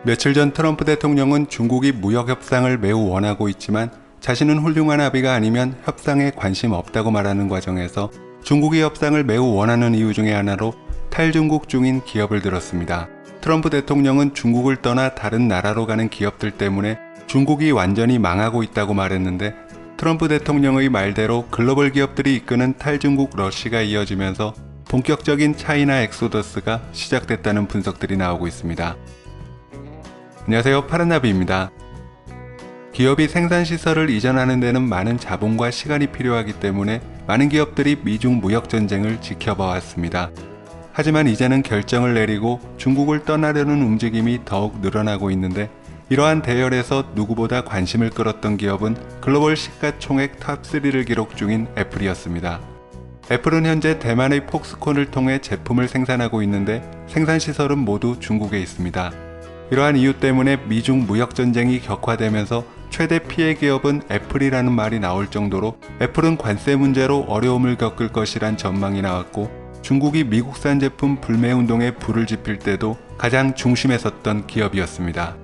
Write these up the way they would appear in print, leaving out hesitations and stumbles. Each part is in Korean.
며칠 전 트럼프 대통령은 중국이 무역 협상을 매우 원하고 있지만 자신은 훌륭한 합의가 아니면 협상에 관심 없다고 말하는 과정에서 중국이 협상을 매우 원하는 이유 중에 하나로 탈중국 중인 기업을 들었습니다. 트럼프 대통령은 중국을 떠나 다른 나라로 가는 기업들 때문에 중국이 완전히 망하고 있다고 말했는데, 트럼프 대통령의 말대로 글로벌 기업들이 이끄는 탈중국 러쉬가 이어지면서 본격적인 차이나 엑소더스가 시작됐다는 분석들이 나오고 있습니다. 안녕하세요, 파란나비입니다. 기업이 생산시설을 이전하는 데는 많은 자본과 시간이 필요하기 때문에 많은 기업들이 미중 무역전쟁을 지켜봐 왔습니다. 하지만 이제는 결정을 내리고 중국을 떠나려는 움직임이 더욱 늘어나고 있는데, 이러한 대열에서 누구보다 관심을 끌었던 기업은 글로벌 시가총액 탑3를 기록 중인 애플이었습니다. 애플은 현재 대만의 폭스콘을 통해 제품을 생산하고 있는데 생산시설은 모두 중국에 있습니다. 이러한 이유 때문에 미중 무역전쟁이 격화되면서 최대 피해 기업은 애플이라는 말이 나올 정도로 애플은 관세 문제로 어려움을 겪을 것이란 전망이 나왔고, 중국이 미국산 제품 불매운동에 불을 지필 때도 가장 중심에 섰던 기업이었습니다.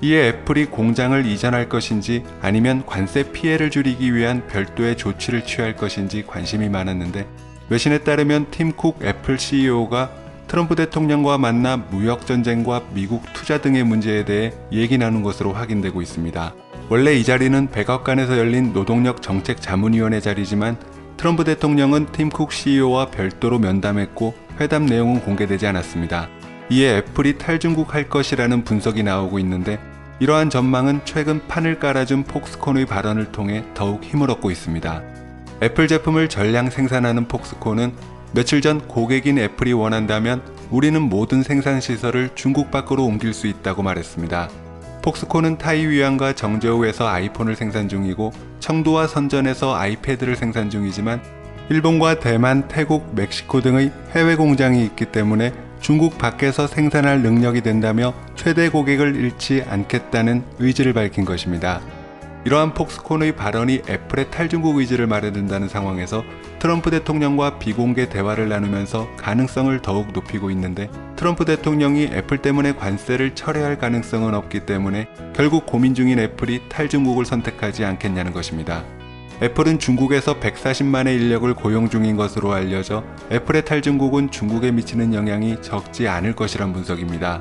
이에 애플이 공장을 이전할 것인지 아니면 관세 피해를 줄이기 위한 별도의 조치를 취할 것인지 관심이 많았는데, 외신에 따르면 팀 쿡 애플 CEO가 트럼프 대통령과 만나 무역전쟁과 미국 투자 등의 문제에 대해 얘기 나눈 것으로 확인되고 있습니다. 원래 이 자리는 백악관에서 열린 노동력 정책 자문위원회 자리지만 트럼프 대통령은 팀 쿡 CEO와 별도로 면담했고 회담 내용은 공개되지 않았습니다. 이에 애플이 탈중국할 것이라는 분석이 나오고 있는데, 이러한 전망은 최근 판을 깔아준 폭스콘의 발언을 통해 더욱 힘을 얻고 있습니다. 애플 제품을 전량 생산하는 폭스콘은 며칠 전 고객인 애플이 원한다면 우리는 모든 생산시설을 중국 밖으로 옮길 수 있다고 말했습니다. 폭스콘은 타이위안과 정저우에서 아이폰을 생산 중이고 청두와 선전에서 아이패드를 생산 중이지만 일본과 대만, 태국, 멕시코 등의 해외 공장이 있기 때문에 중국 밖에서 생산할 능력이 된다며 최대 고객을 잃지 않겠다는 의지를 밝힌 것입니다. 이러한 폭스콘의 발언이 애플의 탈중국 의지를 말해준다는 상황에서 트럼프 대통령과 비공개 대화를 나누면서 가능성을 더욱 높이고 있는데, 트럼프 대통령이 애플 때문에 관세를 철회할 가능성은 없기 때문에 결국 고민 중인 애플이 탈중국을 선택하지 않겠냐는 것입니다. 애플은 중국에서 140만의 인력을 고용 중인 것으로 알려져 애플의 탈중국은 중국에 미치는 영향이 적지 않을 것이란 분석입니다.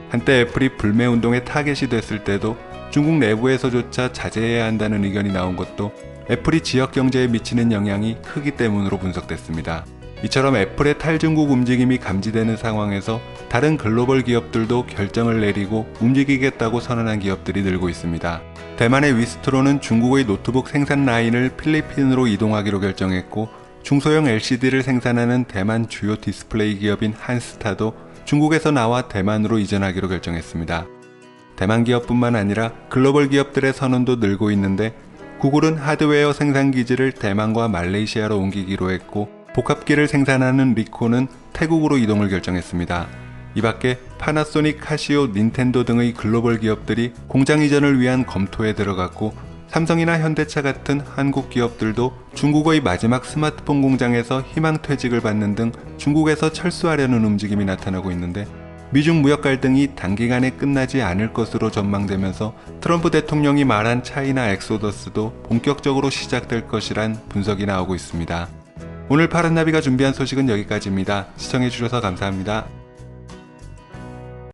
한때 애플이 불매운동의 타겟이 됐을 때도 중국 내부에서조차 자제해야 한다는 의견이 나온 것도 애플이 지역 경제에 미치는 영향이 크기 때문으로 분석됐습니다. 이처럼 애플의 탈중국 움직임이 감지되는 상황에서 다른 글로벌 기업들도 결정을 내리고 움직이겠다고 선언한 기업들이 늘고 있습니다. 대만의 위스트론은 중국의 노트북 생산 라인을 필리핀으로 이동하기로 결정했고, 중소형 LCD를 생산하는 대만 주요 디스플레이 기업인 한스타도 중국에서 나와 대만으로 이전하기로 결정했습니다. 대만 기업뿐만 아니라 글로벌 기업들의 선언도 늘고 있는데, 구글은 하드웨어 생산 기지를 대만과 말레이시아로 옮기기로 했고, 복합기를 생산하는 리코는 태국으로 이동을 결정했습니다. 이 밖에 파나소닉, 카시오, 닌텐도 등의 글로벌 기업들이 공장 이전을 위한 검토에 들어갔고, 삼성이나 현대차 같은 한국 기업들도 중국의 마지막 스마트폰 공장에서 희망 퇴직을 받는 등 중국에서 철수하려는 움직임이 나타나고 있는데, 미중 무역 갈등이 단기간에 끝나지 않을 것으로 전망되면서 트럼프 대통령이 말한 차이나 엑소더스도 본격적으로 시작될 것이란 분석이 나오고 있습니다. 오늘 파란나비가 준비한 소식은 여기까지입니다. 시청해주셔서 감사합니다.